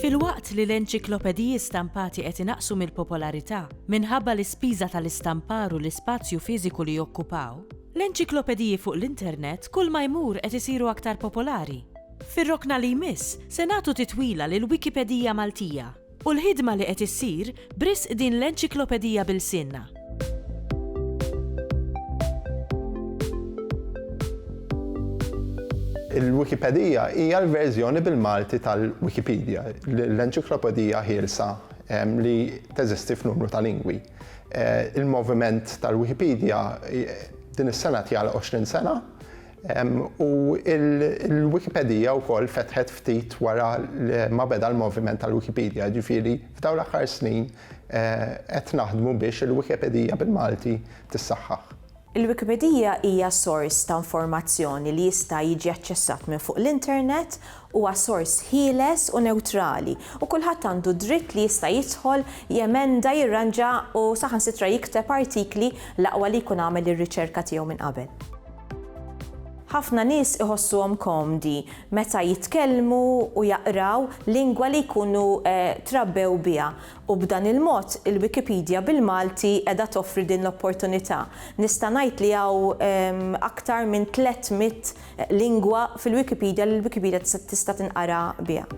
Filwaqt li l-enċiklopediji stampati qed inaqsu mill-popolarità minħabba l-ispiża tal-istampar u l-ispazju fiżiku li jokkupaw, l-enċiklopediji fuq l-internet kull ma jmur qed isiru aktar popolari. Fir-rokna li jmiss se nagħtu titwila lil Wikipedija Maltija u l-ħidma li qed issir brisq din l-enċiklopedija bil-sinna. Il-Wikipedija hija l-verżjoni bil-Malti tal-Wikipedia, l-enċiklopedija ħielsa li teżisti f'numru ta' lingwi. Il-moviment tal-Wikipedia din is-sena tjala 20 sena u il-Wikipedija wkoll fetħet ftit wara ma beda l-moviment tal-Wikipedia, ġifieri f'dawn l-aħħar snin qed naħdmu biex il-Wikipedija bil-Malti tissaħħaħ. Il-Wikipedija hija sors ta' informazzjoni li jista' jiġi aċċessat minn fuq l-internet huwa sors ħieles u newtrali u kulħadd għandu dritt li jista' jidħol, jemenda, jirranġa u saħansitra jikteb artikli l-aqwa li jkun għamel ir-riċerka tiegħu minn qabel. Ħafna nies iħossuhom komdi meta jitkellmu u jaqraw lingwa li jkunu trabbew biha u b'dan il-mod il-Wikipedia bil-Malti qiegħda toffri din l-opportunità. Nista' ngħid li hawn aktar minn 300 lingwa fil-Wikipedia li l-Wikipedia tista' tinqara biha.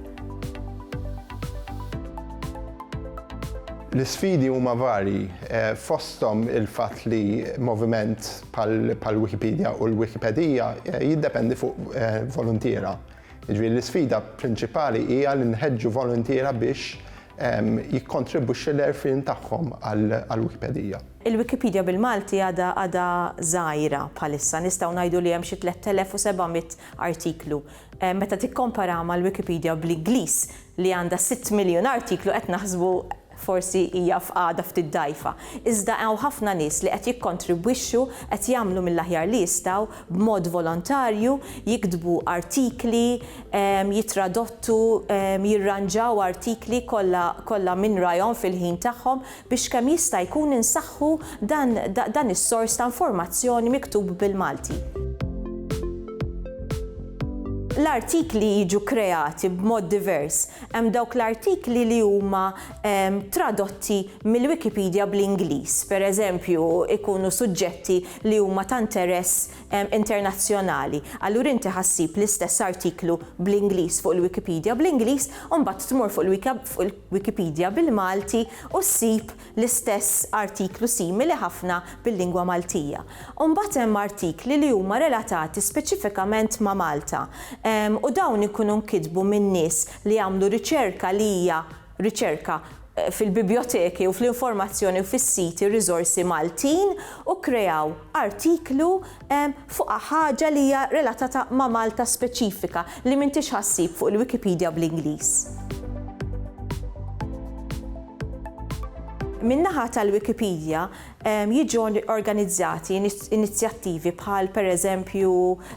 L-isfidi huma varji, fosthom il-fatt li moviment pal-Wikipedia u l-Wikipedija jiddependi fuq volontiera. Jiġifieri l-isfida prinċipali hija li nħeġġu volontiera biex jikkontribwixxi l-għerfien tagħhom għall-Wikipedija. Il-Wikipedia bil-Malti għadha żgħira bħalissa, nistgħu ngħidu li hemm xi 3700 artiklu. Meta tikkompara mal-Wikipedia bl-Ingliż li għandha 6 miljun artiklu qed naħsbu forsi hija f'qagħda ftit dgħajfa. Iżda hawn ħafna nies li qed jikkontribwixxu qed jagħmlu mill-aħjar li jistgħu b'mod volontarju, jiktbu artikli, jitradottu, jirranġaw artikli kollha minn rajhom fil-ħin tagħhom biex kemm jista' jkun insaħħu dan is-sors ta' informazzjoni miktub bil-Malti. L-artikli jiġu kreati b'mod divers. Hemm dawk l-artikli li huma tradotti mill-Wikipedia bl-Ingliż. Pereżempju, ikunu suġġetti li huma ta' interess internazzjonali. Allura inti ħassib l-istess artiklu bl-Ingliż fuq il-Wikipedia bl-Ingliż u mbagħad tmur fuq il-Wikipedia bil-Malti u ssib l-istess artiklu simili ħafna bil-lingwa Maltija. U mbagħad hemm artikli li huma relatati speċifikament ma' Malta. U dawn ikunu nkitbu minn nies li għamlu riċerka li hija riċerka fil-biblioteki u fl-informazzjoni u fis-siti riżorsi Maltin u kreaw artiklu fuq ħaġa li hija relatata ma' Malta speċifika li m'intix ħassib fuq il-Wikipedia bl-Ingliż. Min-naħa tal-Wikipedia jiġu organizzati inizjattivi bħal pereżempju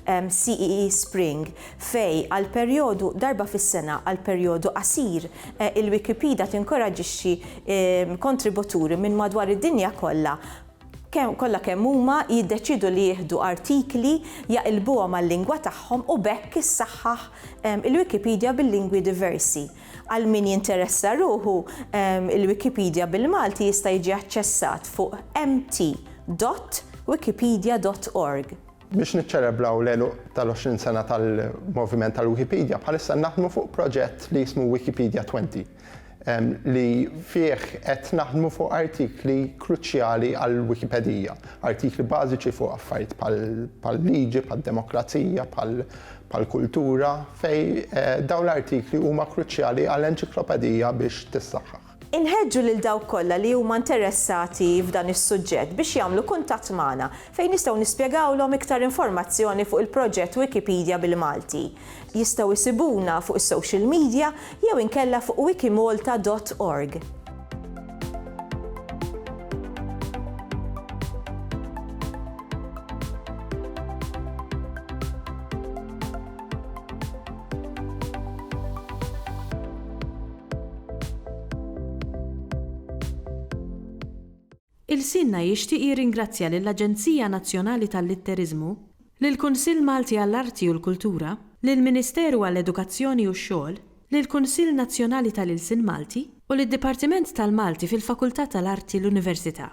CEE Spring fej għal perjodu darba fis-sena għal perjodu qasir il-Wikipedia tinkoraġixxi kontributuri minn madwar id-dinja kollha kemm huma jiddeċidu li jieħdu artikli jaqilbuhom mal-lingwa tagħhom u bekk issaħħaħ il-Wikipedia bil-lingwi diversi. Għal min jinteressa ruħu, il-Wikipedia bil-Malti jista' jiġi aċċessat fuq mt.wikipedia.org. Biex niċċelebraw l-għeluq tal-20 sena tal-moviment tal-Wikipedia, bħalissa naħdmu fuq proġett li jismu Wikipedia 20. Li fih qed naħdmu fuq artikli kruċjali għall Wikipedija, artikli bażiċi fuq affarijiet bħal-liġi, bħal-demokrazija, bħal-kultura, fej dawn l-artikli huma kruċjali għall-enċiklopedija biex tissaħħaħ. Inħeġġu lil dawk kollha li huma interessati f'dan is-suġġett biex jagħmlu kuntatt magħna fejn nistgħu nispjegawlhom iktar informazzjoni fuq il-proġett Wikipedia bil-Malti. Jistgħu jsibuna fuq is-social media jew inkella fuq wikimolta.org. Il-Sinna jixtieq jirringrazzja lill-Aġenzija Nazzjonali tal-Litterizmu, lill-Kunsill Malti għall-Arti u l-Kultura, lill-Ministeru għall-Edukazzjoni u x-Xogħol, lill-Kunsill Nazzjonali tal-Ilsien Malti u lid-Dipartiment tal-Malti fil-Fakultà tal-Arti l-Università.